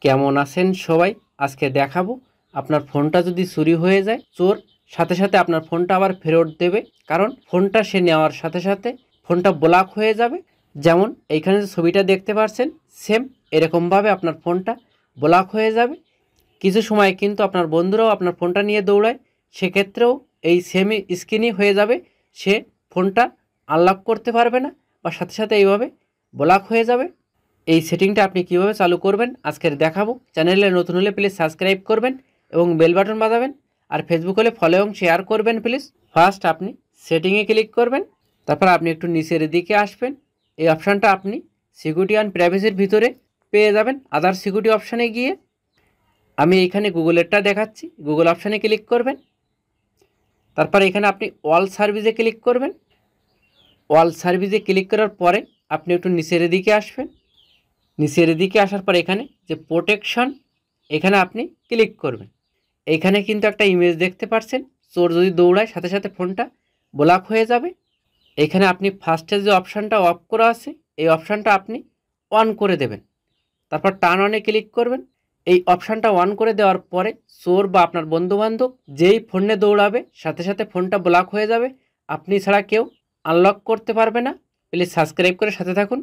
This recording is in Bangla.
কেমন আছেন সবাই? আজকে দেখাবো আপনার ফোনটা যদি চুরি হয়ে যায়, চোর সাথে সাথে আপনার ফোনটা আবার ফেরত দেবে। কারণ ফোনটা সে নেওয়ার সাথে সাথে ফোনটা ব্লক হয়ে যাবে। যেমন এইখানে যে ছবিটা দেখতে পাচ্ছেন, সেম এরকমভাবে আপনার ফোনটা ব্লক হয়ে যাবে। কিছু সময় কিন্তু আপনার বন্ধুরাও আপনার ফোনটা নিয়ে দৌড়ায়, সেক্ষেত্রেও এই সেম স্ক্রিনই হয়ে যাবে। সে ফোনটা আনলক করতে পারবে না বা সাথে সাথে এইভাবে ব্লক হয়ে যাবে। এই সেটিংটা আপনি কিভাবে চালু করবেন আজকের দেখাবো। চ্যানেলে নতুন হলে প্লিজ সাবস্ক্রাইব করবেন এবং বেল বাটন বাজাবেন। আর ফেসবুক হলে ফলো এবং শেয়ার করবেন প্লিজ। ফার্স্ট আপনি সেটিংয়ে ক্লিক করবেন, তারপর আপনি একটু নিচের দিকে আসবেন। এই অপশানটা আপনি সিকিউরিটি অ্যান্ড প্রাইভেসির ভিতরে পেয়ে যাবেন। আদার সিকিউরিটি অপশানে গিয়ে আমি এইখানে গুগলেরটা দেখাচ্ছি, গুগল অপশানে ক্লিক করবেন। তারপর এখানে আপনি অল সার্ভিসে ক্লিক করবেন। অল সার্ভিসে ক্লিক করার পরে আপনি একটু নিচের দিকে আসবেন। নিচের দিকে আসার পর এখানে যে প্রোটেকশন, এখানে আপনি ক্লিক করবেন। এইখানে কিন্তু একটা ইমেজ দেখতে পাচ্ছেন, চোর যদি দৌড়ায় সাথে সাথে ফোনটা ব্লক হয়ে যাবে। এখানে আপনি ফার্স্টে যে অপশানটা অফ করা আছে, এই অপশানটা আপনি অন করে দেবেন। তারপর টার্ন অনে ক্লিক করবেন। এই অপশানটা অন করে দেওয়ার পরে চোর বা আপনার বন্ধুবান্ধব যেই ফোনে দৌড়াবে সাথে সাথে ফোনটা ব্লক হয়ে যাবে। আপনি ছাড়া কেউ আনলক করতে পারবে না। প্লিজ সাবস্ক্রাইব করে সাথে থাকুন।